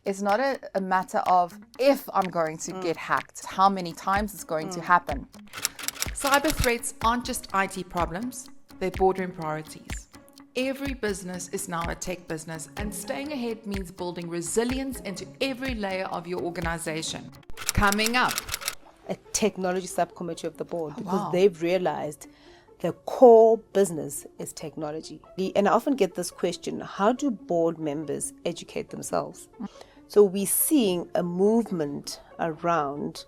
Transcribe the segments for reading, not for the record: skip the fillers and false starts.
It's not a matter of if I'm going to get hacked, how many times it's going to happen. Cyber threats aren't just IT problems, they're boardroom priorities. Every business is now a tech business, and staying ahead means building resilience into every layer of your organization. Coming up, a technology subcommittee of the board, because they've realized the core business is technology. And I often get this question, how do board members educate themselves? So we're seeing a movement around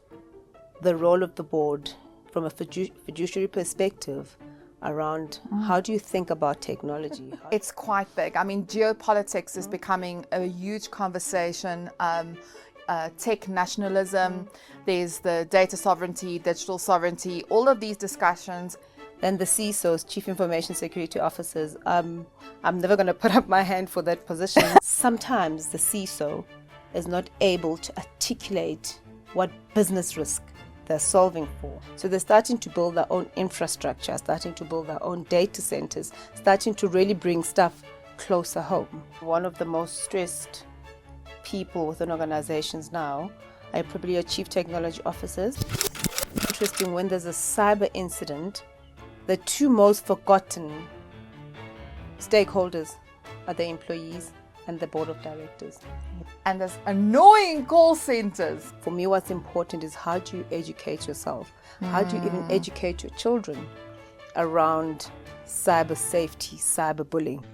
the role of the board from a fiduciary perspective around how do you think about technology? It's quite big. I mean, geopolitics is becoming a huge conversation. Tech nationalism, there's the data sovereignty, digital sovereignty, all of these discussions. Then the CISOs, Chief Information Security Officers, I'm never going to put up my hand for that position. Sometimes the CISO is not able to articulate what business risk they're solving for. So they're starting to build their own infrastructure, starting to build their own data centers, starting to really bring stuff closer home. One of the most stressed people within organizations now are probably your chief technology officers. Interesting, when there's a cyber incident, the two most forgotten stakeholders are the employees and the board of directors. And there's annoying call centers. For me, what's important is how do you educate yourself? How do you even educate your children around cyber safety, cyber bullying?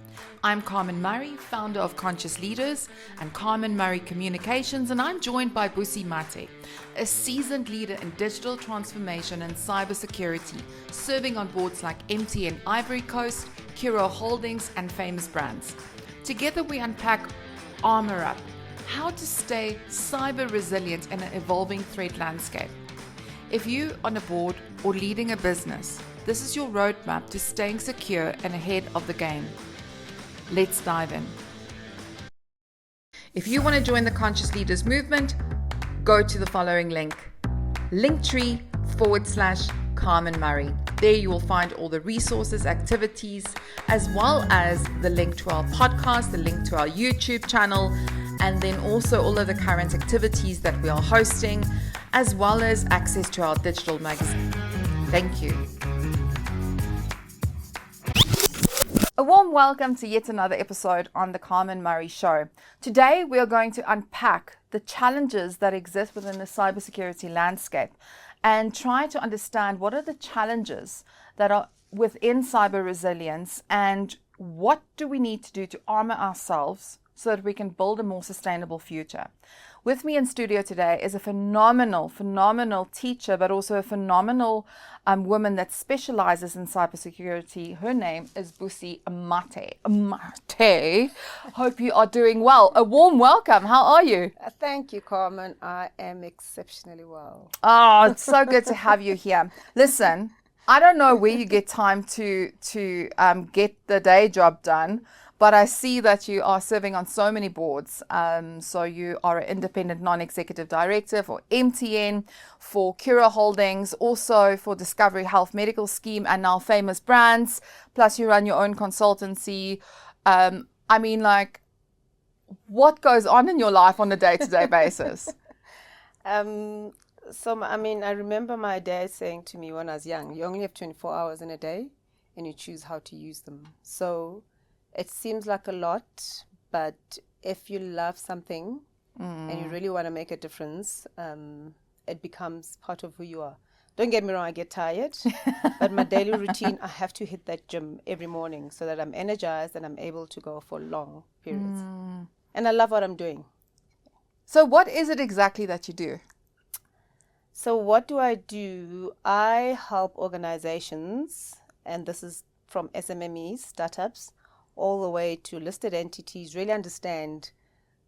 I'm Carmen Murray, founder of Conscious Leaders and Carmen Murray Communications, and I'm joined by Busi Mathe, a seasoned leader in digital transformation and cybersecurity, serving on boards like MTN Ivory Coast, Curro Holdings, and famous brands. Together we unpack Armour Up, how to stay cyber resilient in an evolving threat landscape. If you're on a board or leading a business, this is your roadmap to staying secure and ahead of the game. Let's dive in. If you want to join the Conscious Leaders movement, go to the following link, linktree/Carmen Murray. There you will find all the resources, activities, as well as the link to our podcast, the link to our YouTube channel, and then also all of the current activities that we are hosting, as well as access to our digital magazine. Thank you. A warm welcome to yet another episode on the Carmen Murray Show. Today we are going to unpack the challenges that exist within the cybersecurity landscape and try to understand what are the challenges that are within cyber resilience and what do we need to do to armor ourselves so that we can build a more sustainable future. With me in studio today is a phenomenal teacher, but also a phenomenal woman that specializes in cybersecurity. Her name is Busi Mathe. Hope you are doing well. A warm welcome. How are you? Thank you, Carmen. I am exceptionally well. Oh, it's so good to have you here. Listen, I don't know where you get time to get the day job done, but I see that you are serving on so many boards. So you are an independent non-executive director for MTN, for Curro Holdings, also for Discovery Health Medical Scheme, and now famous brands. Plus you run your own consultancy. I mean, like, what goes on in your life on a day-to-day basis? I remember my dad saying to me when I was young, you only have 24 hours in a day and you choose how to use them. So it seems like a lot, but if you love something and you really want to make a difference, it becomes part of who you are. Don't get me wrong, I get tired, but my daily routine, I have to hit that gym every morning so that I'm energized and I'm able to go for long periods. And I love what I'm doing. So what is it exactly that you do? So what do? I help organizations, and this is from SMMEs, startups, all the way to listed entities, really understand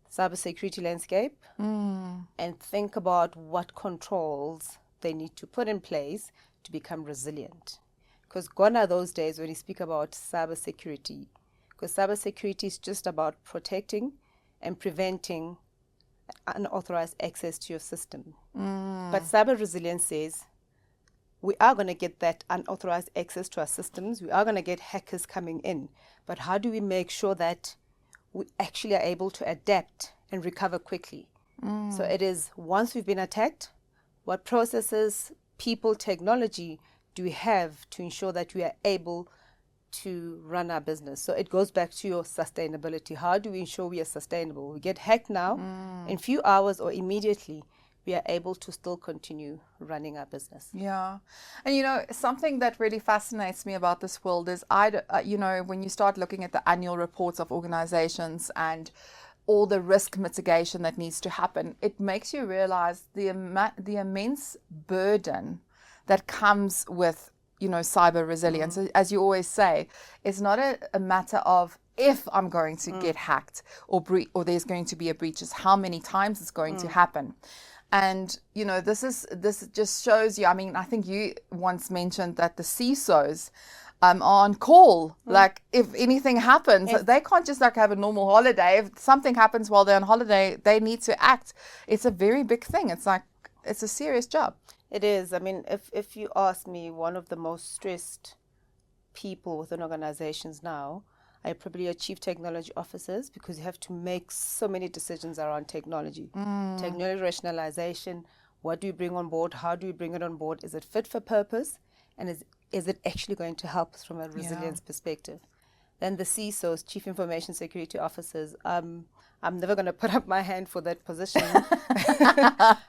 the cybersecurity landscape and think about what controls they need to put in place to become resilient. Because gone are those days when you speak about cybersecurity, because cybersecurity is just about protecting and preventing unauthorized access to your system. But cyber resilience says we are going to get that unauthorized access to our systems. We are going to get hackers coming in. But how do we make sure that we actually are able to adapt and recover quickly. So it is, once we've been attacked, what processes, people, technology do we have to ensure that we are able to run our business? So it goes back to your sustainability. How do we ensure we are sustainable? We get hacked now, in few hours or immediately, we are able to still continue running our business. Yeah. And something that really fascinates me about this world is, when you start looking at the annual reports of organizations and all the risk mitigation that needs to happen, it makes you realize the immense burden that comes with, cyber resilience. As you always say, it's not a matter of if I'm going to get hacked or there's going to be a breach, it's how many times it's going to happen. And, this just shows you, I think you once mentioned that the CISOs are on call. Like, if anything happens, they can't just have a normal holiday. If something happens while they're on holiday, they need to act. It's a very big thing. It's a serious job. It is. If you ask me, one of the most stressed people within organizations now are probably your chief technology officers, because you have to make so many decisions around technology. Technology rationalization, what do you bring on board? How do you bring it on board? Is it fit for purpose? And is it actually going to help us from a resilience perspective? Then the CISOs, Chief Information Security Officers, I'm never going to put up my hand for that position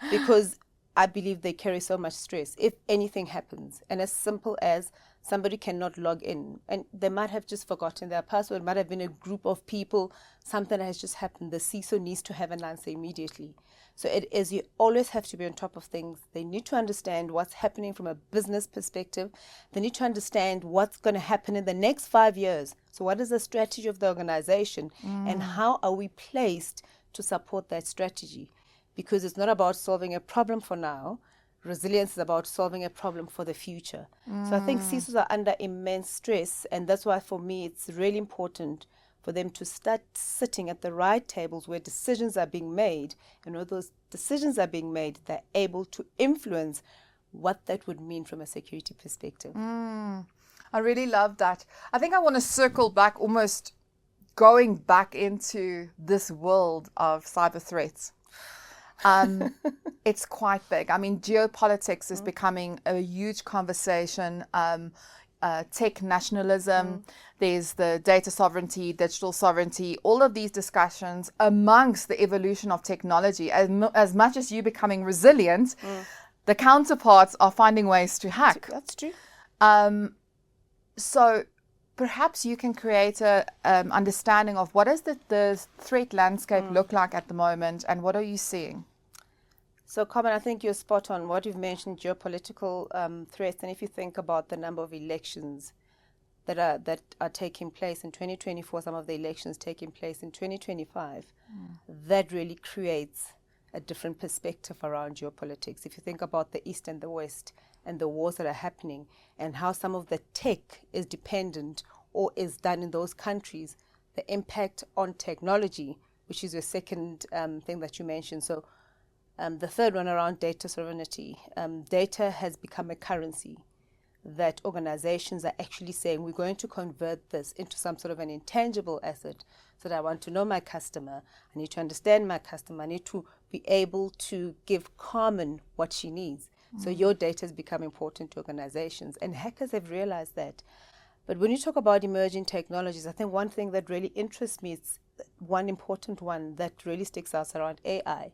because I believe they carry so much stress if anything happens. And as simple as somebody cannot log in, and they might have just forgotten their password, might have been a group of people, something has just happened. The CISO needs to have an answer immediately. So it is, you always have to be on top of things. They need to understand what's happening from a business perspective. They need to understand what's going to happen in the next 5 years. So what is the strategy of the organization and how are we placed to support that strategy? Because it's not about solving a problem for now. Resilience is about solving a problem for the future. So I think CISOs are under immense stress, and that's why for me it's really important for them to start sitting at the right tables where decisions are being made, and where those decisions are being made, they're able to influence what that would mean from a security perspective. I really love that. I think I want to circle back, almost going back into this world of cyber threats. It's quite big. Geopolitics is becoming a huge conversation. Tech nationalism, there's the data sovereignty, digital sovereignty, all of these discussions amongst the evolution of technology. As much as you becoming resilient, the counterparts are finding ways to hack. That's true. So perhaps you can create a understanding of what does the threat landscape look like at the moment, and what are you seeing? So, Carmen, I think you're spot on. What you've mentioned, geopolitical threats, and if you think about the number of elections that are taking place in 2024, some of the elections taking place in 2025, that really creates a different perspective around geopolitics. If you think about the East and the West and the wars that are happening, and how some of the tech is dependent or is done in those countries, the impact on technology, which is your second thing that you mentioned. So the third one around data sovereignty. Data has become a currency that organizations are actually saying, we're going to convert this into some sort of an intangible asset. So that I want to know my customer, I need to understand my customer, I need to be able to give Carmen what she needs. So your data has become important to organizations, and hackers have realized that. But when you talk about emerging technologies, I think one thing that really interests me is one important one that really sticks out around AI,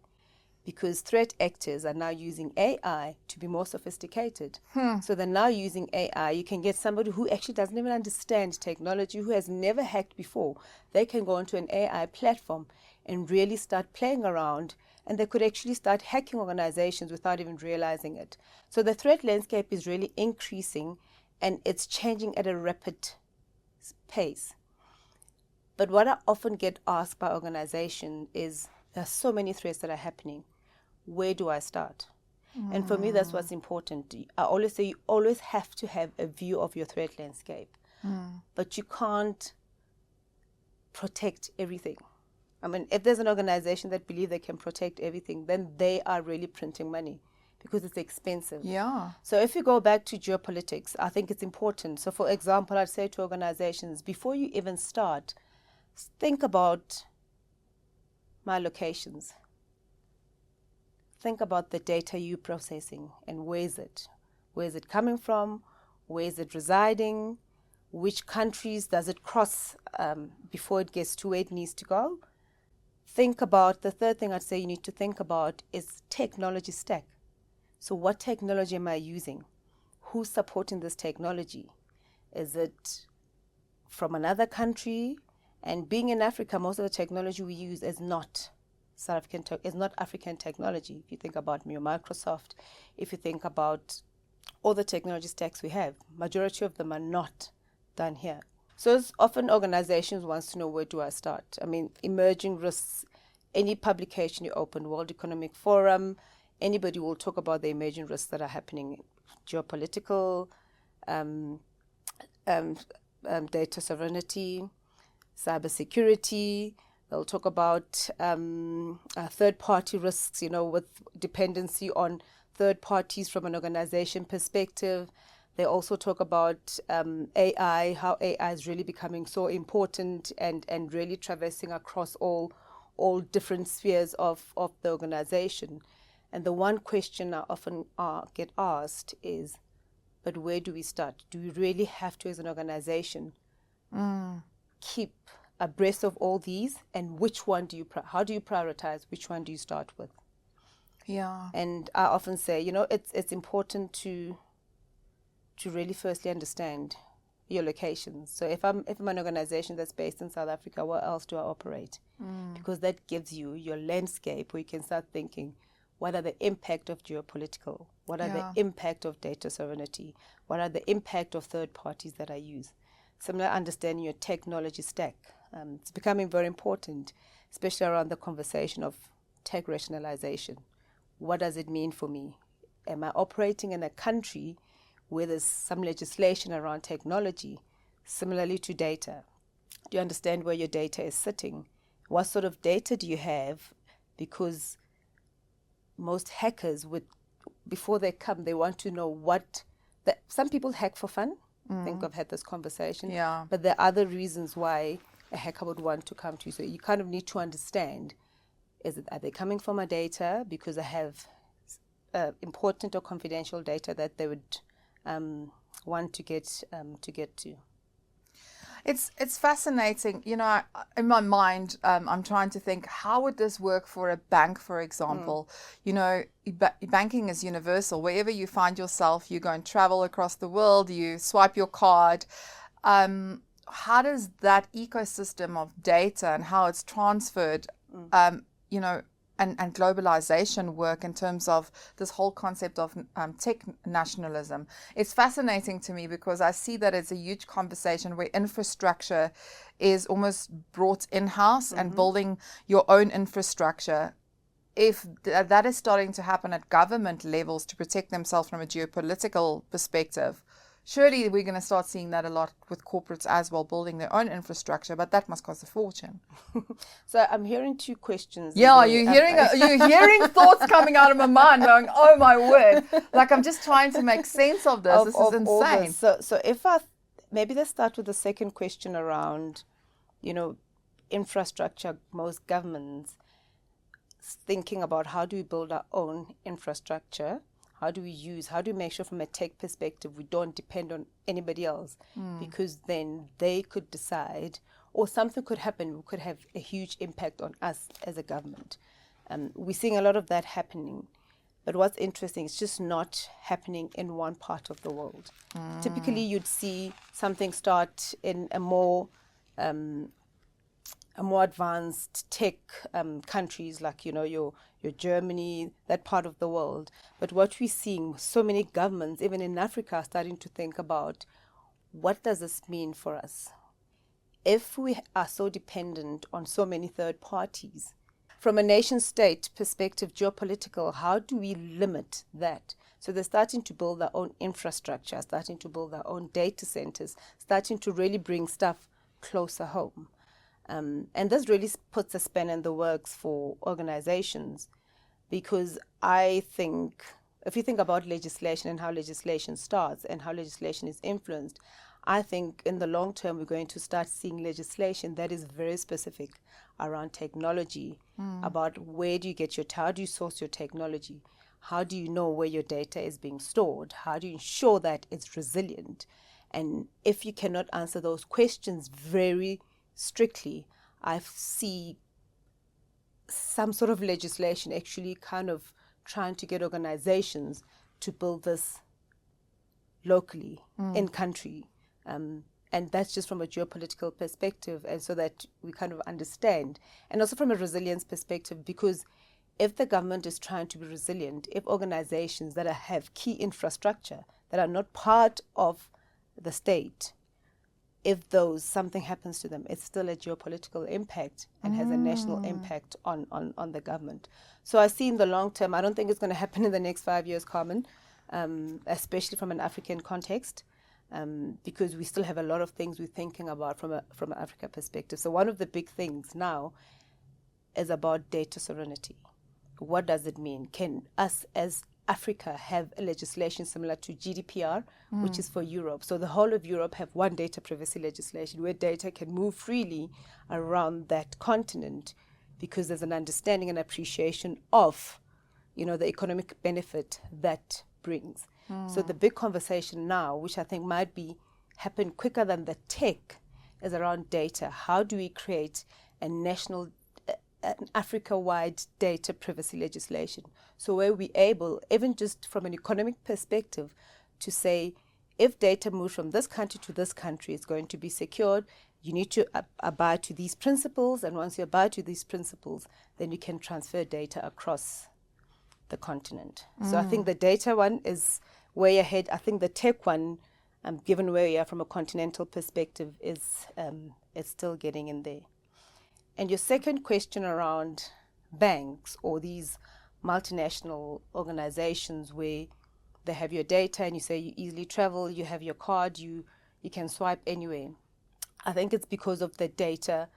because threat actors are now using AI to be more sophisticated. So they're now using AI. You can get somebody who actually doesn't even understand technology, who has never hacked before. They can go onto an AI platform and really start playing around, and they could actually start hacking organizations without even realizing it. So the threat landscape is really increasing, and it's changing at a rapid pace. But what I often get asked by organizations is, there are so many threats that are happening. Where do I start? And for me, that's what's important. I always say you always have to have a view of your threat landscape, but you can't protect everything. If there's an organization that believes they can protect everything, then they are really printing money, because it's expensive. Yeah. So if you go back to geopolitics, I think it's important. So for example, I'd say to organizations, before you even start, think about my locations. Think about the data you're processing and where is it? Where is it coming from? Where is it residing? Which countries does it cross before it gets to where it needs to go? Think about, the third thing I'd say you need to think about is technology stack. So what technology am I using? Who's supporting this technology? Is it from another country? And being in Africa, most of the technology we use is not is not African technology. If you think about your Microsoft, if you think about all the technology stacks we have, majority of them are not done here. So it's often organizations wants to know, where do I start? I mean, emerging risks, any publication you open, World Economic Forum, anybody will talk about the emerging risks that are happening, geopolitical, data sovereignty, cybersecurity. They'll talk about third-party risks, with dependency on third parties from an organization perspective. They also talk about AI, how AI is really becoming so important and really traversing across all different spheres of the organization. And the one question I often get asked is, but where do we start? Do we really have to, as an organization, keep abreast of all these? And which one do you, how do you prioritize? Which one do you start with? Yeah. And I often say, it's important to really firstly understand your locations. So if I'm an organization that's based in South Africa, where else do I operate? Because that gives you your landscape where you can start thinking, what are the impact of geopolitical? What are the impact of data sovereignty? What are the impact of third parties that I use? Similar understanding your technology stack. It's becoming very important, especially around the conversation of tech rationalization. What does it mean for me? Am I operating in a country where there's some legislation around technology, similarly to data? Do you understand where your data is sitting? What sort of data do you have? Because most hackers before they come, they want to know some people hack for fun. I think I've had this conversation. Yeah. But there are other reasons why a hacker would want to come to you. So you kind of need to understand, are they coming for my data because I have important or confidential data that they would want to get to? It's fascinating. In my mind, I'm trying to think, how would this work for a bank, for example? Banking is universal. Wherever you find yourself, you go and travel across the world, you swipe your card. How does that ecosystem of data and how it's transferred, and globalization work in terms of this whole concept of tech nationalism? It's fascinating to me because I see that it's a huge conversation where infrastructure is almost brought in-house and building your own infrastructure. If that is starting to happen at government levels to protect themselves from a geopolitical perspective, surely we're going to start seeing that a lot with corporates as well, building their own infrastructure, but that must cost a fortune. So I'm hearing two questions. Yeah, you're hearing thoughts coming out of my mind going, oh my word. Like, I'm just trying to make sense of this. This is insane. So if maybe let's start with the second question around, infrastructure. Most governments thinking about, how do we build our own infrastructure? How do we make sure from a tech perspective we don't depend on anybody else? Because then they could decide, or something could happen, we could have a huge impact on us as a government. We're seeing a lot of that happening. But what's interesting, it's just not happening in one part of the world. Typically, you'd see something start in a more advanced tech countries like, your Germany, that part of the world. But what we're seeing, so many governments, even in Africa, are starting to think about, what does this mean for us? If we are so dependent on so many third parties, from a nation state perspective, geopolitical, how do we limit that? So they're starting to build their own infrastructure, starting to build their own data centers, starting to really bring stuff closer home. And this really puts a span in the works for organizations, because I think, if you think about legislation and how legislation starts and how legislation is influenced, I think in the long term, we're going to start seeing legislation that is very specific around technology, about where do you get how do you source your technology? How do you know where your data is being stored? How do you ensure that it's resilient? And if you cannot answer those questions very strictly, I see some sort of legislation actually kind of trying to get organizations to build this locally in country. And that's just from a geopolitical perspective, and so that we kind of understand. And also from a resilience perspective, because if the government is trying to be resilient, if organizations that have key infrastructure that are not part of the state, if something happens to them, it's still a geopolitical impact and has a national impact on the government. So I see in the long term, I don't think it's going to happen in the next 5 years, Carmen, especially from an African context, because we still have a lot of things we're thinking about from an Africa perspective. So one of the big things now is about data sovereignty. What does it mean? Can us as Africa have a legislation similar to GDPR, which is for Europe? So the whole of Europe have one data privacy legislation where data can move freely around that continent, because there's an understanding and appreciation of, the economic benefit that brings. So the big conversation now, which I think might happen quicker than the tech, is around data. How do we create an Africa-wide data privacy legislation? So where we're able, even just from an economic perspective, to say, if data moves from this country to this country, it's going to be secured. You need to abide to these principles, and once you abide to these principles, then you can transfer data across the continent. So I think the data one is way ahead. I think the tech one, given where we are from a continental perspective, is it's still getting in there. And your second question around banks or these multinational organizations where they have your data and you say you easily travel, you have your card, you can swipe anywhere. I think it's because of the data.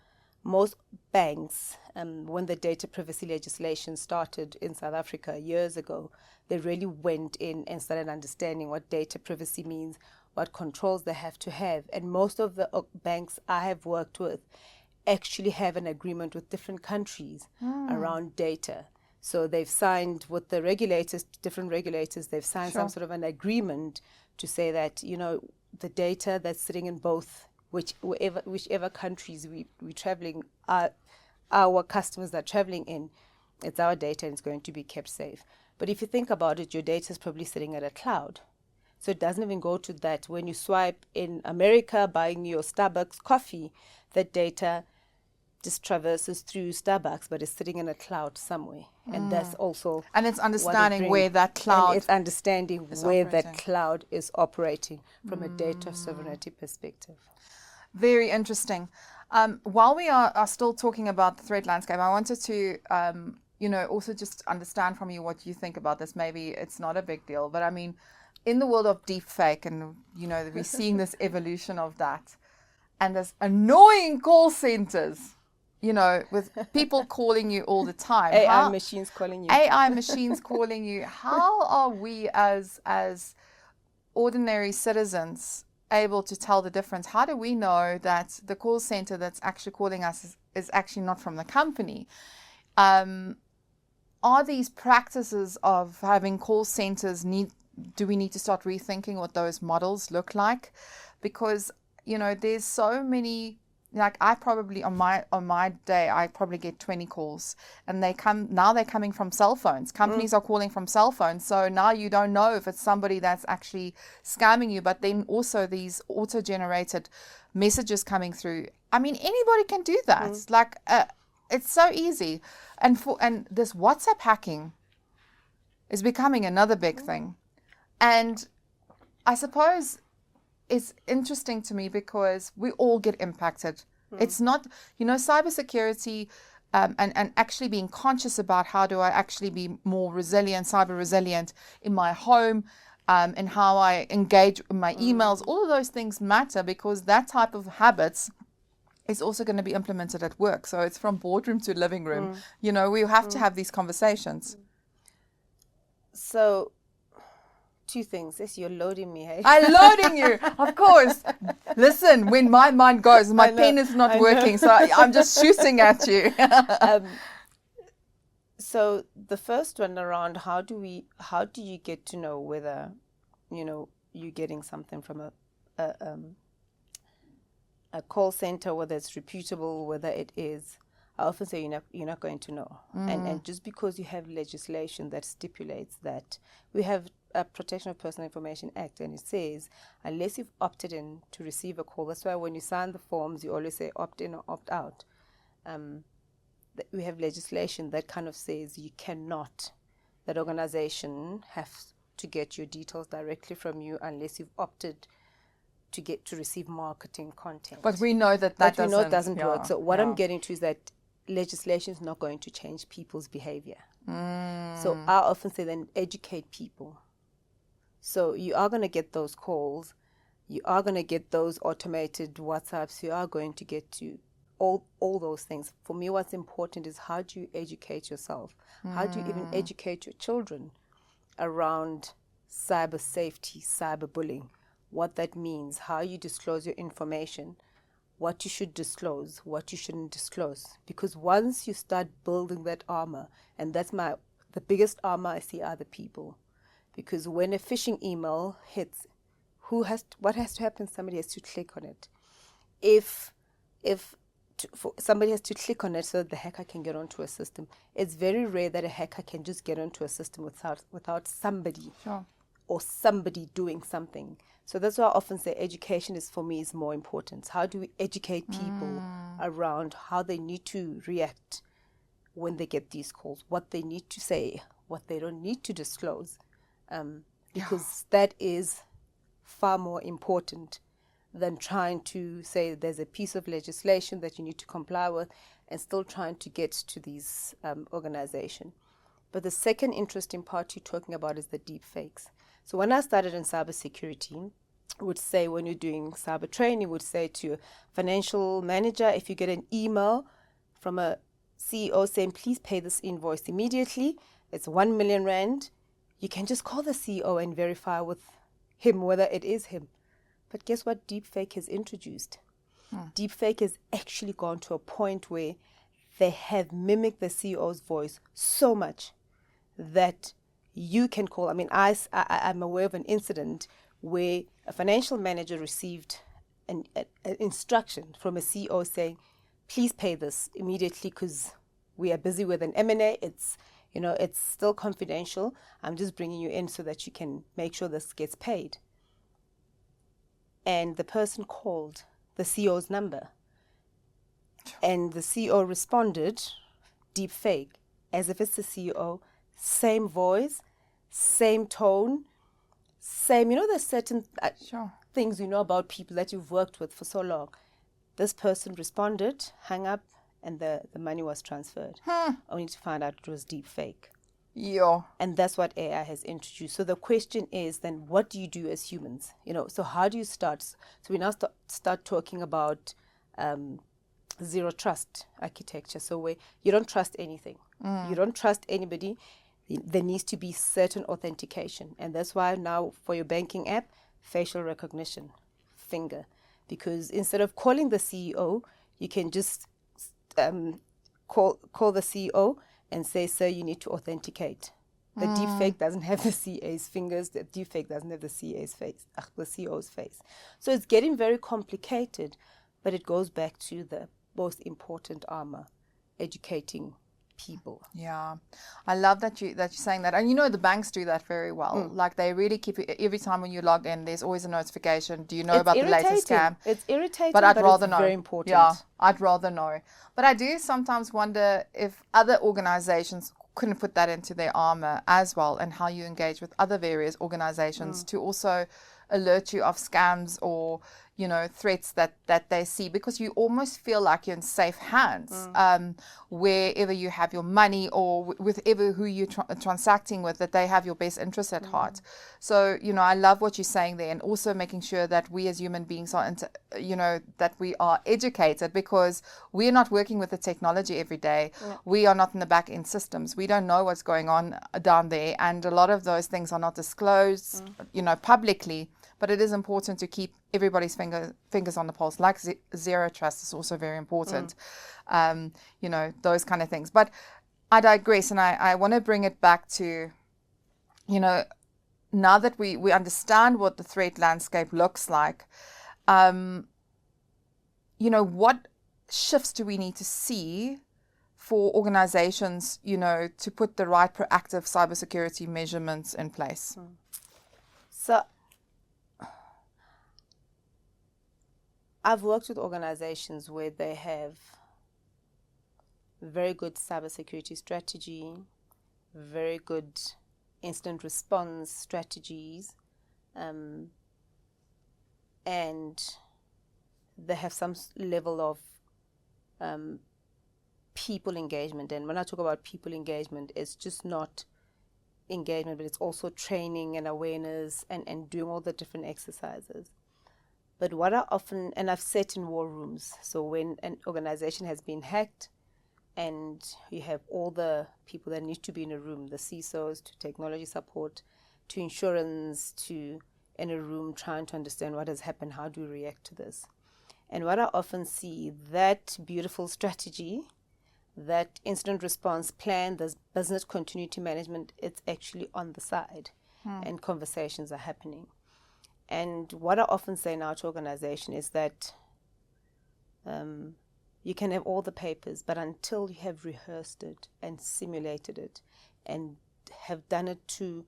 Most banks, when the data privacy legislation started in South Africa years ago, they really went in and started understanding what data privacy means, what controls they have to have. And most of the banks I have worked with actually have an agreement with different countries around data. So they've signed with the regulators, different regulators, they've signed some sort of an agreement to say that, the data that's sitting in both, whichever countries we're traveling, our customers are traveling in, it's our data and it's going to be kept safe. But if you think about it, your data is probably sitting at a cloud. So it doesn't even go to that. When you swipe in America, buying your Starbucks coffee, that data just traverses through Starbucks, but it's sitting in a cloud somewhere. And that's also... And it's understanding where that cloud... And it's understanding where that cloud is operating from a data sovereignty perspective. Very interesting. While we are still talking about the threat landscape, I wanted to, also just understand from you what you think about this. Maybe it's not a big deal, but I mean, in the world of deepfake, and, we're seeing this evolution of that, and this annoying call centers, with people calling you all the time. AI machines calling you. AI machines calling you. How are we as ordinary citizens able to tell the difference? How do we know that the call center that's actually calling us is actually not from the company? Are these practices of having call centers do we need to start rethinking what those models look like? Because, there's so many, like I probably on my day, I probably get 20 calls, and they're coming from cell phones. Companies are calling from cell phones. So now you don't know if it's somebody that's actually scamming you, but then also these auto-generated messages coming through. I mean, anybody can do that. It's so easy. And this WhatsApp hacking is becoming another big thing. And I suppose it's interesting to me because we all get impacted. It's not, cybersecurity and actually being conscious about how do I actually be more resilient, cyber resilient in my home, and how I engage with my emails. All of those things matter because that type of habits is also going to be implemented at work. So it's from boardroom to living room. We have to have these conversations. So two things. Yes, you're loading me, hey? I'm loading you, of course. Listen, when my mind goes, my pen is not working, so I'm just shooting at you. So the first one around how do you get to know whether, you're getting something from a call center, whether it's reputable, whether it is. I often say you're not going to know. And just because you have legislation that stipulates that, we have a Protection of Personal Information Act, and it says unless you've opted in to receive a call, that's why when you sign the forms you always say opt in or opt out. We have legislation that kind of says you cannot, that organization has to get your details directly from you unless you've opted to receive marketing content. But we know that doesn't work. So what I'm getting to is that legislation is not going to change people's behavior. So I often say then educate people. So you are going to get those calls, you are going to get those automated WhatsApps, you are going to get to all those things. For me, what's important is how do you educate yourself? How do you even educate your children around cyber safety, cyberbullying, what that means, how you disclose your information, what you should disclose, what you shouldn't disclose. Because once you start building that armor, and that's the biggest armor I see are the people. Because when a phishing email hits, what has to happen? Somebody has to click on it. Somebody has to click on it so that the hacker can get onto a system. It's very rare that a hacker can just get onto a system without somebody or somebody doing something. So that's why I often say education for me is more important. How do we educate people around how they need to react when they get these calls, what they need to say, what they don't need to disclose, because that is far more important than trying to say there's a piece of legislation that you need to comply with and still trying to get to these organizations. But the second interesting part you're talking about is the deep fakes. So when I started in cybersecurity, I would say when you're doing cyber training, would say to a financial manager, if you get an email from a CEO saying, please pay this invoice immediately, it's 1 million rand, you can just call the CEO and verify with him whether it is him. But guess what deepfake has introduced? Deepfake has actually gone to a point where they have mimicked the CEO's voice so much that you can call. I mean, I'm aware of an incident where a financial manager received an instruction from a CEO saying, please pay this immediately because we are busy with an M&A. It's still confidential. I'm just bringing you in so that you can make sure this gets paid. And the person called the CEO's number. And the CEO responded, deep fake, as if it's the CEO, same voice, same tone, same, there's certain things you know about people that you've worked with for so long. This person responded, hung up, and the money was transferred. Only to find out it was deep fake. Yeah. And that's what AI has introduced. So the question is then, what do you do as humans? So how do you start? So we now start talking about zero trust architecture. So where you don't trust anything. You don't trust anybody. There needs to be certain authentication. And that's why now for your banking app, facial recognition, finger. Because instead of calling the CEO, you can just call the CEO and say, sir, you need to authenticate. The deepfake doesn't have the CA's fingers. The deepfake doesn't have the CA's face, the CEO's face. So it's getting very complicated, but it goes back to the most important armor, educating people. Yeah, I love that you're saying that. And the banks do that very well. Like they really keep it, every time when you log in, there's always a notification. Do you know about the latest scam? It's irritating, but I'd rather it's know. Very important. Yeah, I'd rather know. But I do sometimes wonder if other organizations couldn't put that into their armor as well, and how you engage with other various organizations to also alert you of scams or threats that they see, because you almost feel like you're in safe hands wherever you have your money, or with who you're transacting with, that they have your best interests at heart. So, I love what you're saying there, and also making sure that we as human beings are, that we are educated, because we're not working with the technology every day. We are not in the back end systems. We don't know what's going on down there, and a lot of those things are not disclosed, publicly. But it is important to keep everybody's fingers on the pulse. Like zero trust is also very important. Those kind of things. But I digress, and I want to bring it back to, now that we understand what the threat landscape looks like, what shifts do we need to see for organizations, to put the right proactive cybersecurity measurements in place? So I've worked with organizations where they have very good cybersecurity strategy, very good incident response strategies, and they have some level of people engagement. And when I talk about people engagement, it's just not engagement, but it's also training and awareness and doing all the different exercises. But what I often, and I've sat in war rooms, so when an organization has been hacked and you have all the people that need to be in a room, the CISOs, to technology support, to insurance, to in a room trying to understand what has happened, how do we react to this? And what I often see, that beautiful strategy, that incident response plan, this business continuity management, it's actually on the side and conversations are happening. And what I often say now to organization is that you can have all the papers, but until you have rehearsed it and simulated it and have done it to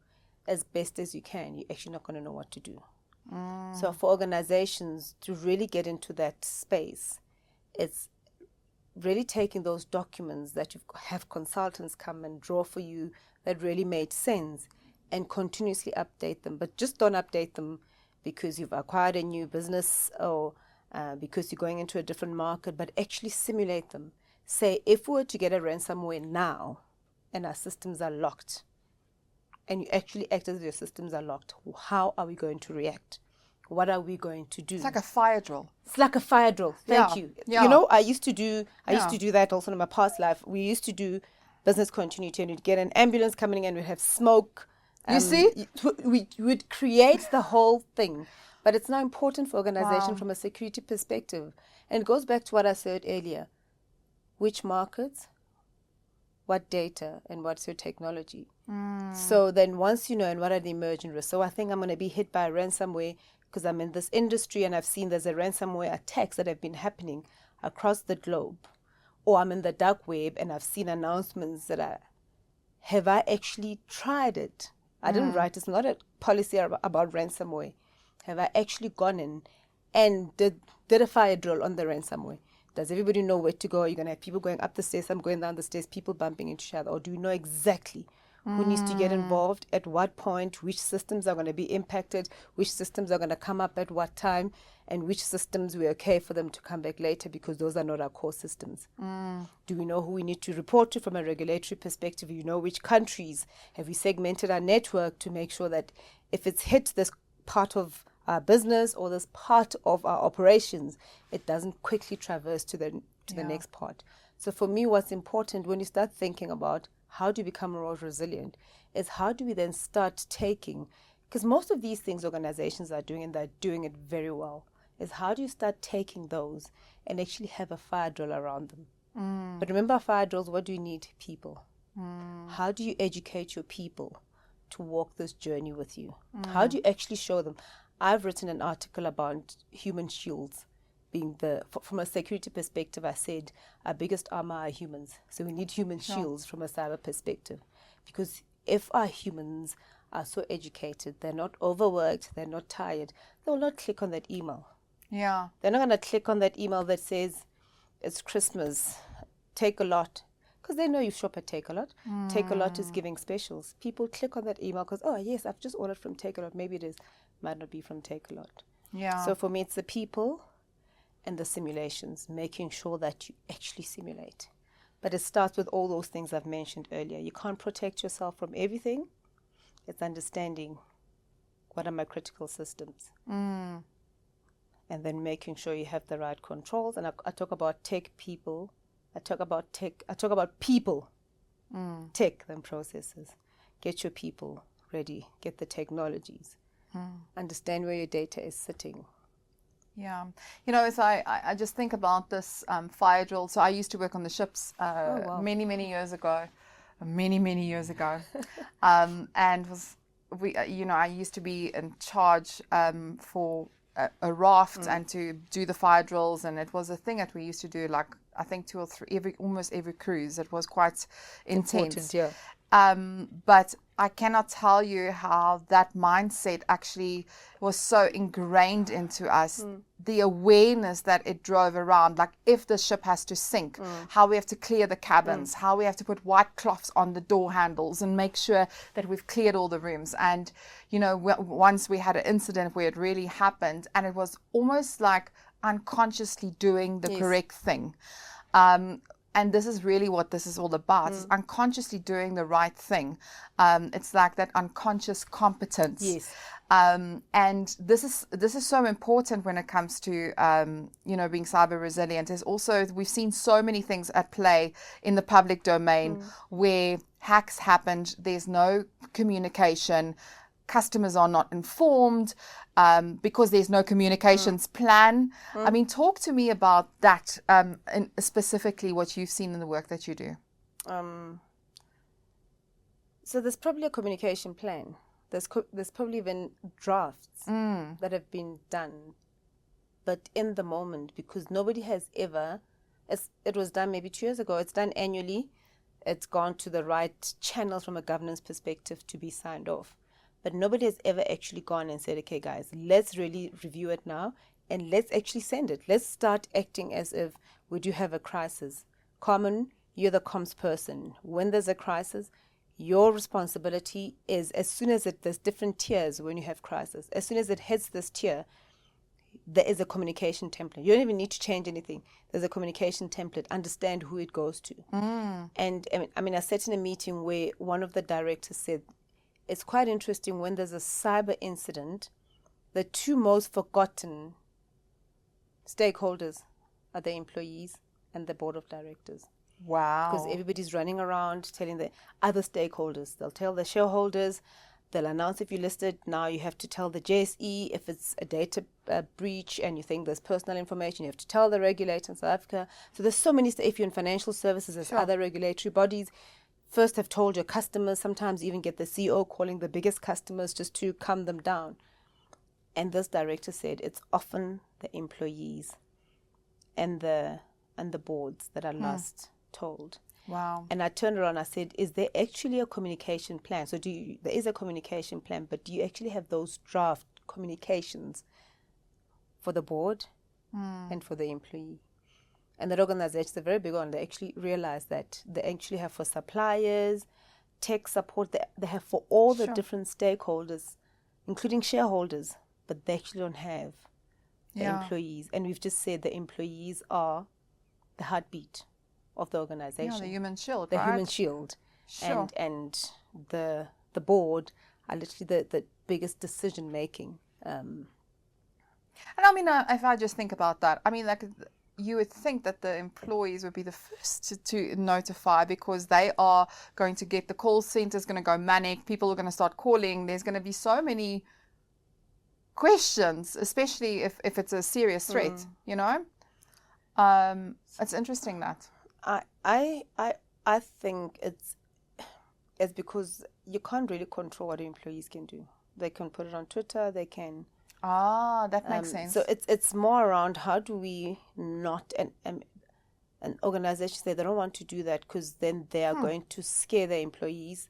as best as you can, you're actually not going to know what to do. So for organizations to really get into that space, it's really taking those documents that you have consultants come and draw for you that really made sense and continuously update them. But just don't update them because you've acquired a new business or because you're going into a different market, but actually simulate them. Say, if we were to get a ransomware now and our systems are locked, and you actually act as if your systems are locked, how are we going to react? What are we going to do? It's like a fire drill. It's like a fire drill. Thank you. Yeah. I used to do that also in my past life. We used to do business continuity, and we'd get an ambulance coming in and we'd have smoke. You see? We would create the whole thing. But it's now important for organization from a security perspective. And it goes back to what I said earlier. Which markets, what data, and what's your technology? So then once you know, and what are the emerging risks? So I think I'm going to be hit by a ransomware because I'm in this industry and I've seen there's a ransomware attacks that have been happening across the globe. Or I'm in the dark web and I've seen announcements that have I actually tried it? I didn't write, it's not a policy about ransomware. Have I actually gone in and did a fire drill on the ransomware? Does everybody know where to go? Are you going to have people going up the stairs, I'm going down the stairs, people bumping into each other? Or do you know exactly who needs to get involved, at what point, which systems are going to be impacted, which systems are going to come up at what time, and which systems we're okay for them to come back later because those are not our core systems? Do we know who we need to report to from a regulatory perspective? Do you know which countries? Have we segmented our network to make sure that if it's hit this part of our business or this part of our operations, it doesn't quickly traverse to the next part? So for me, what's important when you start thinking about how do you become more resilient is how do we then start taking, because most of these things organizations are doing and they're doing it very well, is how do you start taking those and actually have a fire drill around them? But remember, fire drills, what do you need? People. How do you educate your people to walk this journey with you? How do you actually show them? I've written an article about human shields being from a security perspective. I said our biggest armor are humans. So we need human shields from a cyber perspective. Because if our humans are so educated, they're not overworked, they're not tired, they will not click on that email. Yeah. They're not going to click on that email that says, it's Christmas, Take a Lot. Because they know you shop at Take a Lot. Take a Lot is giving specials. People click on that email because, oh, yes, I've just ordered from Take a Lot. Maybe it is. Might not be from Take a Lot. Yeah. So for me, it's the people and the simulations, making sure that you actually simulate. But it starts with all those things I've mentioned earlier. You can't protect yourself from everything. It's understanding what are my critical systems. And then making sure you have the right controls. And I talk about tech people. I talk about people, tech than processes. Get your people ready. Get the technologies. Understand where your data is sitting. Yeah. You know, as I just think about this fire drill. So I used to work on the ships many years ago. Many years ago. And I used to be in charge for a raft and to do the fire drills, and it was a thing that we used to do, like I think 2 or 3 almost every cruise. It was quite intense. Yeah. But I cannot tell you how that mindset actually was so ingrained into us. The awareness that it drove around, like if the ship has to sink, how we have to clear the cabins, how we have to put white cloths on the door handles and make sure that we've cleared all the rooms. And, once we had an incident where it really happened, and it was almost like unconsciously doing the correct thing. And this is really what this is all about, is unconsciously doing the right thing. It's like that unconscious competence. Yes. And this is so important when it comes to, being cyber resilient. Is also, we've seen so many things at play in the public domain where hacks happened, there's no communication, customers are not informed, because there's no communications plan. I mean, talk to me about that, and specifically what you've seen in the work that you do. So there's probably a communication plan. There's probably even drafts that have been done. But in the moment, because nobody has ever, it was done maybe 2 years ago, it's done annually, it's gone to the right channels from a governance perspective to be signed off. But nobody has ever actually gone and said, okay, guys, let's really review it now and let's actually send it. Let's start acting as if we do have a crisis. Carmen, you're the comms person. When there's a crisis, your responsibility is, as soon as there's different tiers when you have crisis, as soon as it hits this tier, there is a communication template. You don't even need to change anything. There's a communication template. Understand who it goes to. And I sat in a meeting where one of the directors said, it's quite interesting when there's a cyber incident, the two most forgotten stakeholders are the employees and the board of directors. Wow. Because everybody's running around telling the other stakeholders. They'll tell the shareholders, they'll announce if you listed. Now you have to tell the JSE if it's a data breach and you think there's personal information. You have to tell the regulator in South Africa. So there's so many, if you're in financial services, there's other regulatory bodies. First have told your customers, sometimes even get the CEO calling the biggest customers just to calm them down. And this director said it's often the employees and the boards that are last told. Wow. And I turned around and I said, is there actually a communication plan? So there is a communication plan, but do you actually have those draft communications for the board and for the employee? And that organization is a very big one. They actually realize that they actually have for suppliers, tech support, they have for all the different stakeholders, including shareholders, but they actually don't have the employees. And we've just said the employees are the heartbeat of the organization. Yeah, the human shield, the right? human shield. Sure. And the board are literally the biggest decision making. And I mean, if I just think about that, I mean, like, you would think that the employees would be the first to notify, because they are going to get, the call center is going to go manic, people are going to start calling, there's going to be so many questions, especially if it's a serious threat, It's interesting that. I think it's because you can't really control what employees can do. They can put it on Twitter, they can... that makes sense. So it's more around how do we not, an organization say they don't want to do that because then they are going to scare their employees.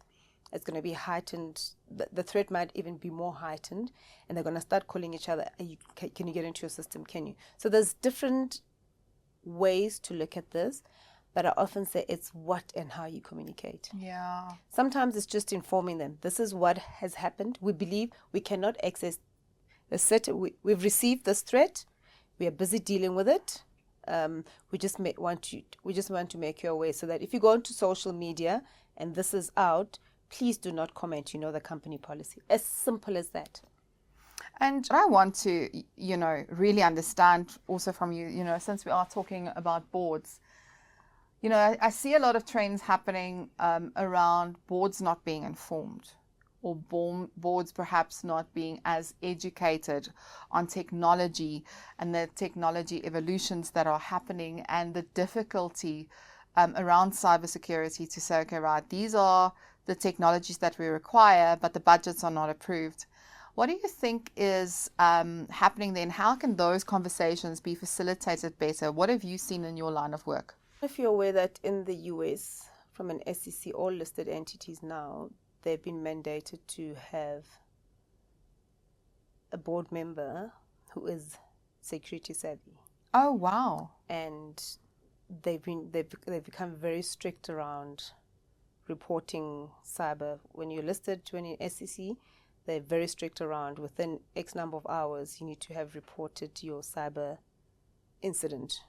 It's going to be heightened. The threat might even be more heightened, and they're going to start calling each other. Can you get into your system? Can you? So there's different ways to look at this, but I often say it's what and how you communicate. Yeah. Sometimes it's just informing them. This is what has happened. We believe we cannot access We've received this threat. We are busy dealing with it. We just want to make you aware so that if you go into social media and this is out, please do not comment. You know the company policy. As simple as that. And I want to, really understand also from you, since we are talking about boards, I see a lot of trends happening around boards not being informed, or boards perhaps not being as educated on technology and the technology evolutions that are happening, and the difficulty around cybersecurity to say, okay, right, these are the technologies that we require, but the budgets are not approved. What do you think is happening then? How can those conversations be facilitated better? What have you seen in your line of work? If you're aware that in the US, from an SEC, all listed entities now, they've been mandated to have a board member who is security savvy. Oh, wow. And they've become very strict around reporting cyber. When you're listed to an SEC, they're very strict around within X number of hours, you need to have reported your cyber incident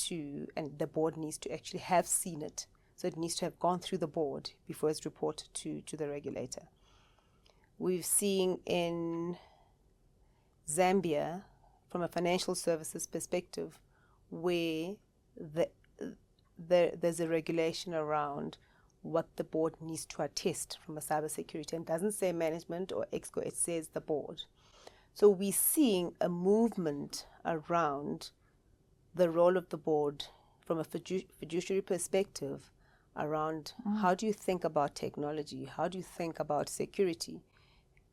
and the board needs to actually have seen it. So it needs to have gone through the board before it's reported to the regulator. We've seen in Zambia, from a financial services perspective, where there's a regulation around what the board needs to attest from a cybersecurity, and doesn't say management or exco, it says the board. So we're seeing a movement around the role of the board from a fiduciary perspective around how do you think about technology, how do you think about security,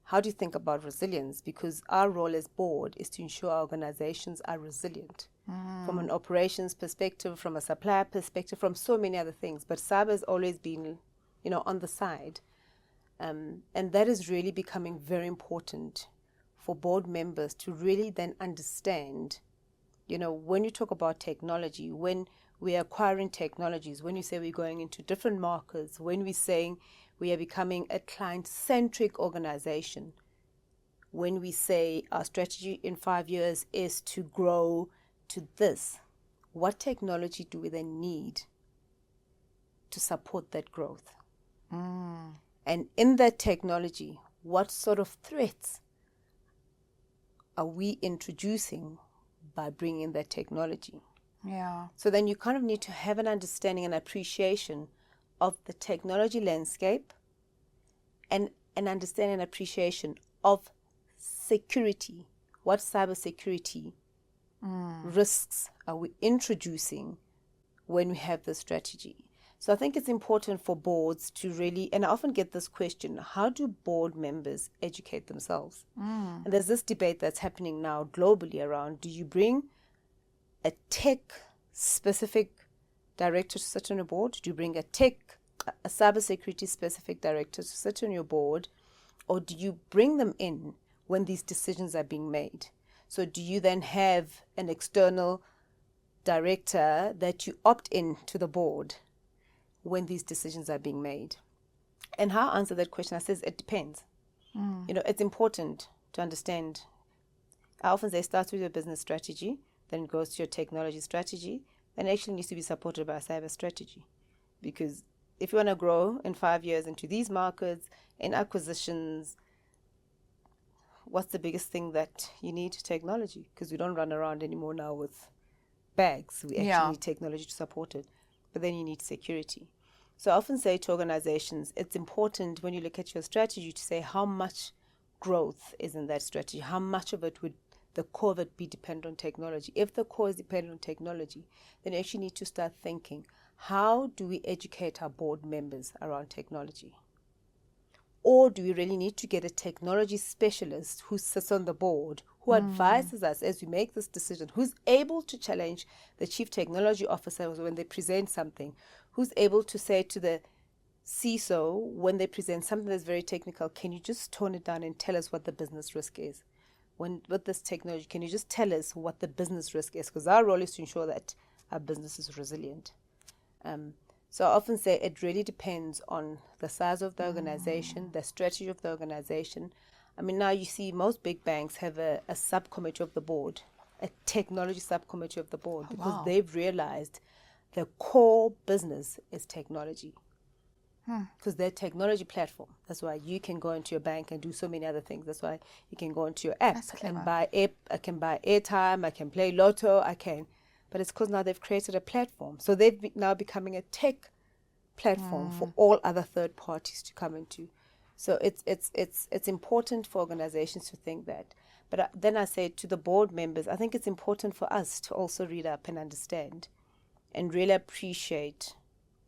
how do you think about resilience, because our role as board is to ensure our organizations are resilient from an operations perspective, from a supplier perspective, from so many other things. But cyber has always been, on the side. And that is really becoming very important for board members to really then understand, when you talk about technology, when we're acquiring technologies, when you say we're going into different markets, when we're saying we are becoming a client-centric organization, when we say our strategy in 5 years is to grow to this, what technology do we then need to support that growth? And in that technology, what sort of threats are we introducing by bringing that technology? Yeah. So then you kind of need to have an understanding and appreciation of the technology landscape and an understanding and appreciation of security. What cybersecurity risks are we introducing when we have this strategy? So I think it's important for boards to really, and I often get this question, how do board members educate themselves? And there's this debate that's happening now globally around, do you bring a tech-specific director to sit on a board? Do you bring a cybersecurity-specific director to sit on your board? Or do you bring them in when these decisions are being made? So do you then have an external director that you opt in to the board when these decisions are being made? And how I answer that question, I says it depends. It's important to understand. I often say start with your business strategy, then it goes to your technology strategy, then it actually needs to be supported by a cyber strategy. Because if you want to grow in 5 years into these markets, in acquisitions, what's the biggest thing that you need? Technology. Because we don't run around anymore now with bags. We actually need technology to support it. But then you need security. So I often say to organizations, it's important when you look at your strategy to say how much growth is in that strategy. How much of it would the core of it be dependent on technology? If the core is dependent on technology, then you actually need to start thinking, how do we educate our board members around technology? Or do we really need to get a technology specialist who sits on the board, who advises us as we make this decision, who's able to challenge the chief technology officer when they present something, who's able to say to the CISO when they present something that's very technical, can you just tone it down and tell us what the business risk is? With this technology, can you just tell us what the business risk is? Because our role is to ensure that our business is resilient. So I often say it really depends on the size of the organization, the strategy of the organization. I mean, now you see most big banks have a subcommittee of the board, a technology subcommittee of the board, because they've realized the core business is technology. Because they're a technology platform. That's why you can go into your bank and do so many other things. That's why you can go into your app and buy I can buy airtime, I can play lotto, but it's because now they've created a platform. So they've now becoming a tech platform for all other third parties to come into. So it's important for organizations to think that. But then I say to the board members, I think it's important for us to also read up and understand and really appreciate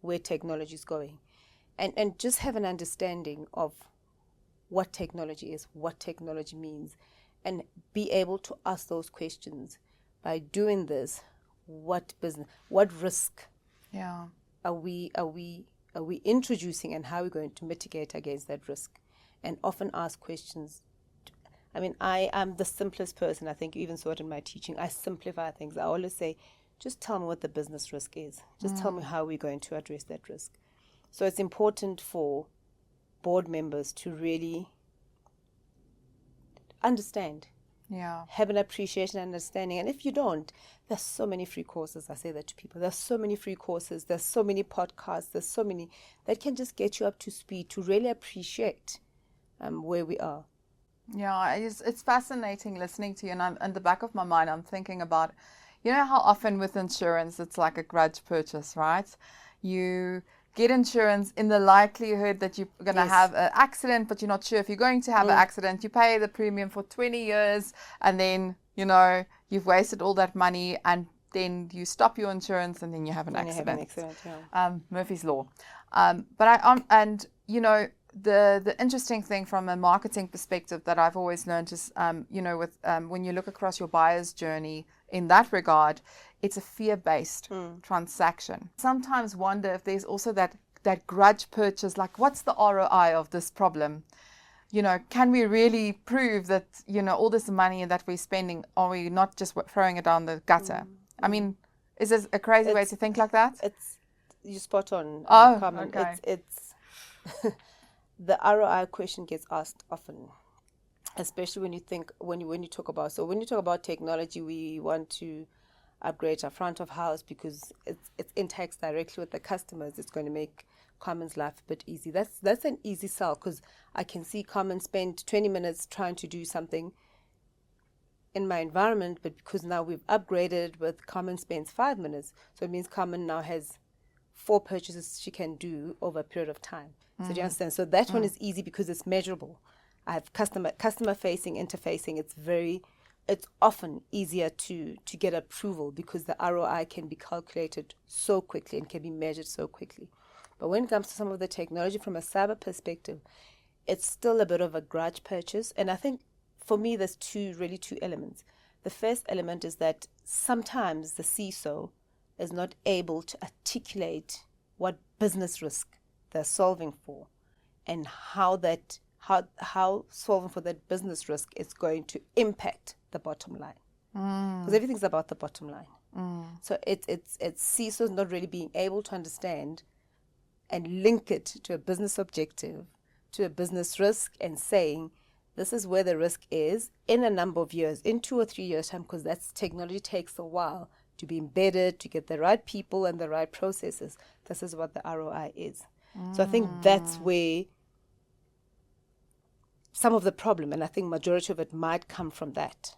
where technology is going. And just have an understanding of what technology is, what technology means, and be able to ask those questions. By doing this, what risk are we introducing, and how are we going to mitigate against that risk? And often ask questions. I mean, I am the simplest person. I think you even saw it in my teaching. I simplify things. I always say, just tell me what the business risk is. Just tell me how we're going to address that risk. So it's important for board members to really understand, have an appreciation and understanding. And if you don't, there's so many free courses. I say that to people. There's so many free courses. There's so many podcasts. There's so many that can just get you up to speed to really appreciate where we are. Yeah, it's fascinating listening to you. And in the back of my mind, I'm thinking about, you know how often with insurance, it's like a grudge purchase, right? You get insurance in the likelihood that you're going to have an accident, but you're not sure if you're going to have an accident. You pay the premium for 20 years and then, you've wasted all that money, and then you stop your insurance and then you have an accident. Murphy's Law. The interesting thing from a marketing perspective that I've always learned is, when you look across your buyer's journey in that regard, it's a fear-based transaction. Sometimes wonder if there's also that grudge purchase, like what's the ROI of this problem? Can we really prove that, all this money that we're spending, are we not just throwing it down the gutter? I mean, is this a crazy way to think like that? You're spot on. Carmen. Okay. It's the ROI question gets asked often, especially when you talk about technology. We want to upgrade our front of house because it interacts directly with the customers. It's going to make Carmen's life a bit easy. That's an easy sell, because I can see Carmen spend 20 minutes trying to do something in my environment, but because now we've upgraded with Carmen spends 5 minutes, so it means Carmen now has 4 purchases she can do over a period of time. So do you understand? So that one is easy because it's measurable. I have customer facing, interfacing. It's often easier to get approval because the ROI can be calculated so quickly and can be measured so quickly. But when it comes to some of the technology from a cyber perspective, it's still a bit of a grudge purchase. And I think for me, there's two elements. The first element is that sometimes the CISO is not able to articulate what business risk they're solving for and how solving for that business risk is going to impact the bottom line. Because everything's about the bottom line. So it's CISOs not really being able to understand and link it to a business objective, to a business risk, and saying, this is where the risk is in a number of years, in 2 or 3 years' time, because that's technology takes a while to be embedded, to get the right people and the right processes. This is what the ROI is. So I think that's where some of the problem, and I think majority of it might come from that.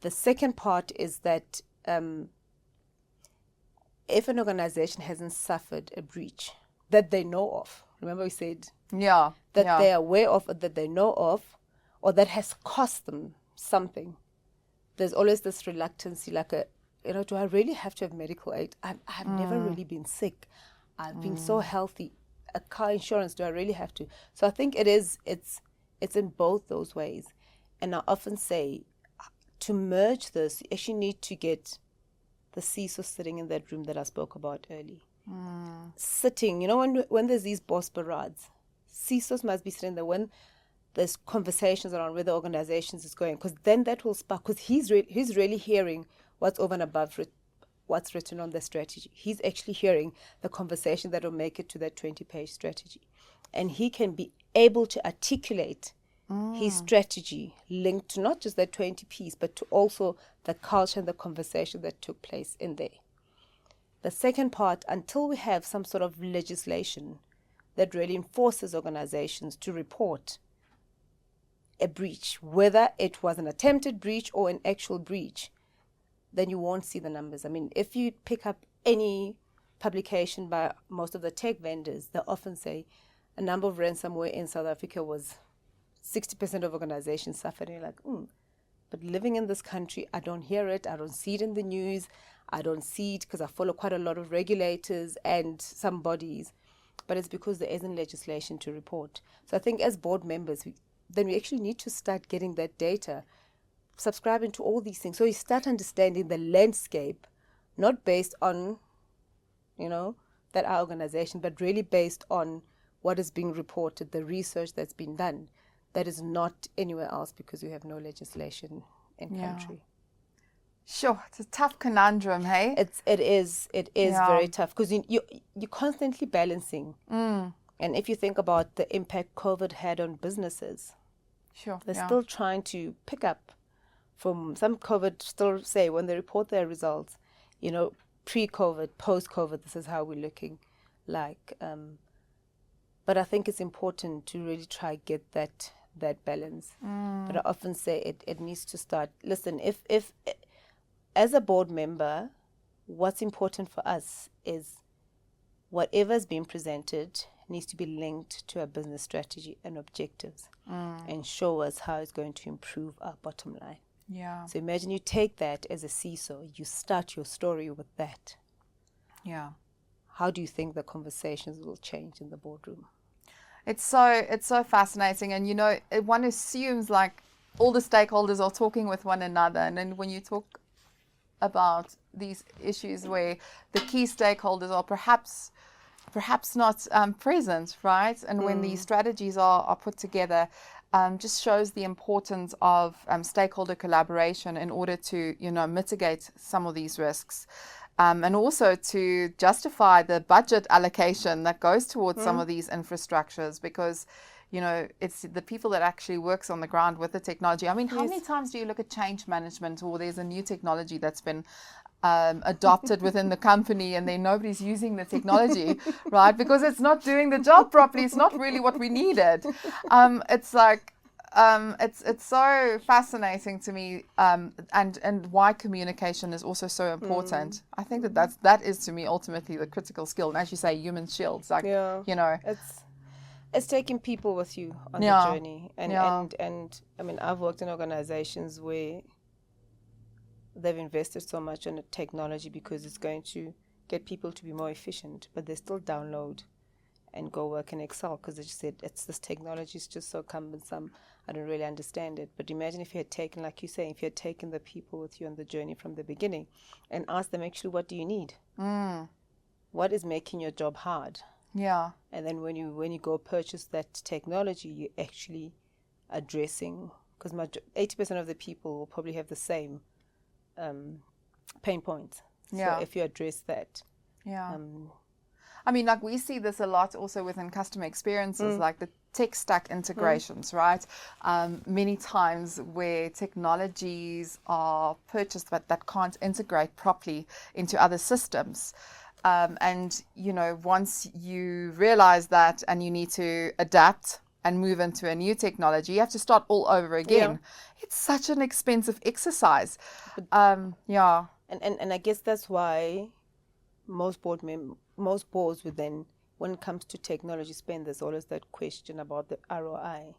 The second part is that if an organization hasn't suffered a breach that they know of, remember we said they are aware of, that they know of, or that has cost them something, there's always this reluctancy, like do I really have to have medical aid? I've never really been sick. I've been so healthy. A car insurance, do I really have to? So I think it's in both those ways. And I often say, to merge this, you actually need to get the CISO sitting in that room that I spoke about early. Sitting, when there's these boss parades, CISOs must be sitting there when there's conversations around where the organizations is going, because then that will spark, because he's really hearing what's over and above what's written on the strategy. He's actually hearing the conversation that will make it to that 20-page strategy. And he can be able to articulate his strategy linked to not just that 20 piece, but to also the culture and the conversation that took place in there. The second part, until we have some sort of legislation that really enforces organizations to report a breach, whether it was an attempted breach or an actual breach, then you won't see the numbers. I mean, if you pick up any publication by most of the tech vendors, they often say a number of ransomware in South Africa was 60% of organizations suffered. And you're like, but living in this country, I don't hear it. I don't see it in the news. I don't see it because I follow quite a lot of regulators and some bodies. But it's because there isn't legislation to report. So I think as board members, we actually need to start getting that data, subscribing to all these things. So you start understanding the landscape, not based on, that our organization, but really based on what is being reported, the research that's been done. That is not anywhere else because we have no legislation in country. Sure, it's a tough conundrum, hey? It is very tough because you're constantly balancing. And if you think about the impact COVID had on businesses, they're still trying to pick up from some COVID, still say when they report their results, pre-COVID, post-COVID, this is how we're looking like. But I think it's important to really try get that balance. But I often say it needs to start. Listen, if as a board member, what's important for us is whatever's being presented needs to be linked to our business strategy and objectives and show us how it's going to improve our bottom line. Yeah. So imagine you take that as a CISO, you start your story with that. Yeah. How do you think the conversations will change in the boardroom? It's so fascinating, and one assumes like all the stakeholders are talking with one another, and then when you talk about these issues where the key stakeholders are perhaps not present, right? And when these strategies are put together, just shows the importance of stakeholder collaboration in order to mitigate some of these risks. And also to justify the budget allocation that goes towards some of these infrastructures, because, it's the people that actually works on the ground with the technology. I mean, how many times do you look at change management, or there's a new technology that's been adopted within the company and then nobody's using the technology, right? Because it's not doing the job properly. It's not really what we needed. It's like, it's so fascinating to me, and why communication is also so important. I think that is to me ultimately the critical skill, and as you say, human shields. Like it's taking people with you on the journey, and I mean, I've worked in organizations where they've invested so much on the technology because it's going to get people to be more efficient, but they still download and go work in Excel because they just said this technology is just so cumbersome. I don't really understand it. But imagine if you had taken, like you say, if you had taken the people with you on the journey from the beginning and asked them actually, what do you need? What is making your job hard? Yeah. And then when you go purchase that technology, you're actually addressing, because 80% of the people will probably have the same pain points. So if you address that. Yeah. I mean, like we see this a lot also within customer experiences, like the tech stack integrations, right? Many times where technologies are purchased but that can't integrate properly into other systems. And, once you realize that and you need to adapt and move into a new technology, you have to start all over again. Yeah. It's such an expensive exercise. And I guess that's why most boards would then, when it comes to technology spend, there's always that question about the ROI.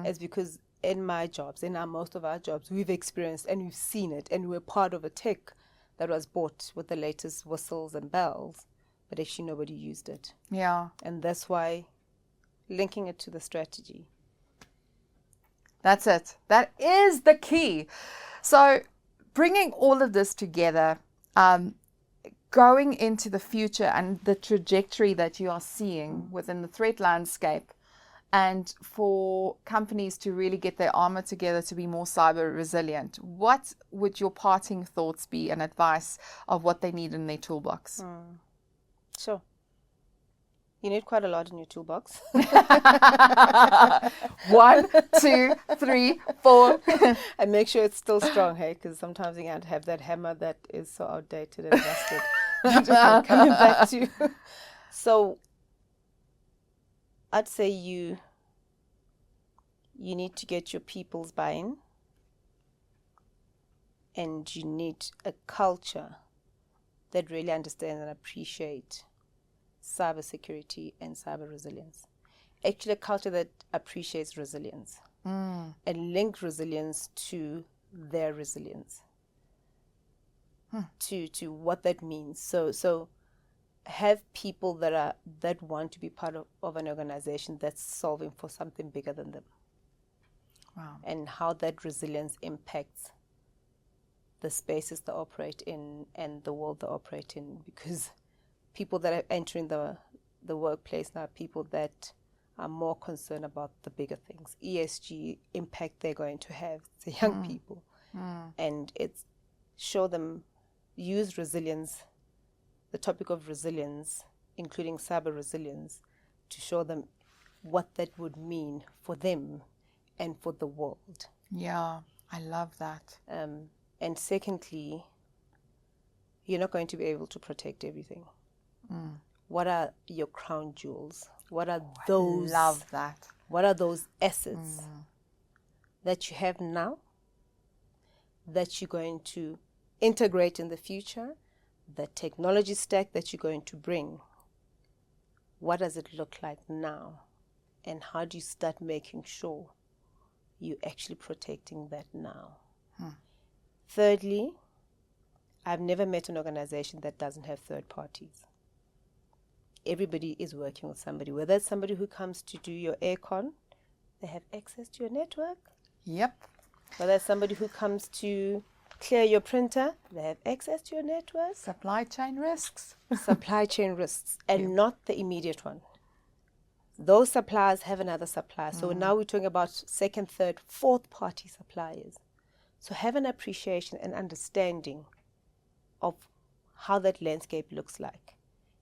It's because in my jobs, most of our jobs, we've experienced and we've seen it, and we're part of a tech that was bought with the latest whistles and bells, but actually nobody used it. Yeah. And that's why linking it to the strategy. That's it. That is the key. So bringing all of this together, going into the future and the trajectory that you are seeing within the threat landscape, and for companies to really get their armor together to be more cyber resilient, what would your parting thoughts be and advice of what they need in their toolbox? Sure. You need quite a lot in your toolbox. 1, 2, 3, 4. And make sure it's still strong, hey? Because sometimes you can't have that hammer that is so outdated and rusted. Just like coming back to. So I'd say you need to get your people's buy-in, and you need a culture that really understands and appreciates cybersecurity and cyber resilience. Actually, a culture that appreciates resilience and link resilience to their resilience, to what that means. So have people that want to be part of an organization that's solving for something bigger than them. Wow. And how that resilience impacts the spaces they operate in and the world they operate in, because people that are entering the workplace now are people that are more concerned about the bigger things, ESG impact they're going to have, the young people. And it's show them, use resilience, the topic of resilience, including cyber resilience, to show them what that would mean for them and for the world. Yeah, I love that. And secondly, you're not going to be able to protect everything. What are your crown jewels? What are those? I love that. What are those assets that you have now that you're going to integrate in the future? The technology stack that you're going to bring. What does it look like now? And how do you start making sure you're actually protecting that now? Thirdly, I've never met an organization that doesn't have third parties. Everybody is working with somebody, whether it's somebody who comes to do your aircon, they have access to your network. Yep. Whether it's somebody who comes to clear your printer, they have access to your network. Supply chain risks. Supply chain risks, and not the immediate one. Those suppliers have another supplier. So now we're talking about second, third, fourth party suppliers. So have an appreciation and understanding of how that landscape looks like.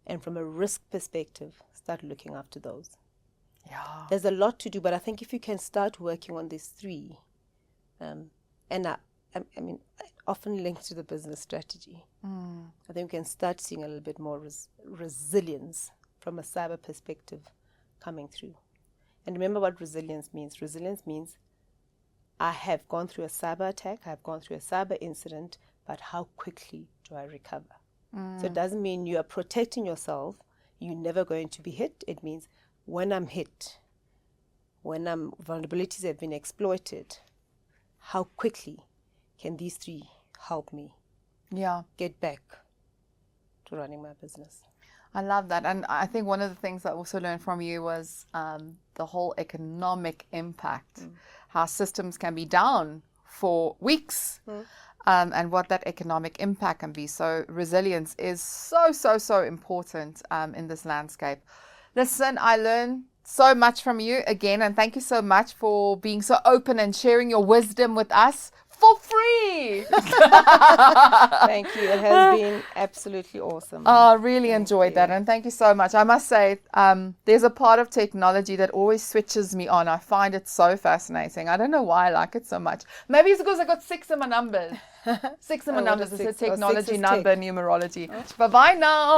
And from a risk perspective, start looking after those. Yeah. There's a lot to do, but I think if you can start working on these three, and I mean, often linked to the business strategy, I think we can start seeing a little bit more resilience from a cyber perspective coming through. And remember what resilience means. Resilience means I have gone through a cyber attack, I've gone through a cyber incident, but how quickly do I recover? So it doesn't mean you are protecting yourself, you're never going to be hit. It means when I'm hit, when vulnerabilities have been exploited, how quickly can these three help me get back to running my business? I love that. And I think one of the things I also learned from you was the whole economic impact, how systems can be down for weeks, and what that economic impact can be. So resilience is so important in this landscape. Listen, I learned so much from you again, and thank you so much for being so open and sharing your wisdom with us for free. Thank you. It has been absolutely awesome. I really enjoyed that, and thank you so much. I must say, there's a part of technology that always switches me on. I find it so fascinating. I don't know why I like it so much. Maybe it's because I got 6 in my numbers. 6 in my numbers. It's a technology number, numerology. Bye-bye now.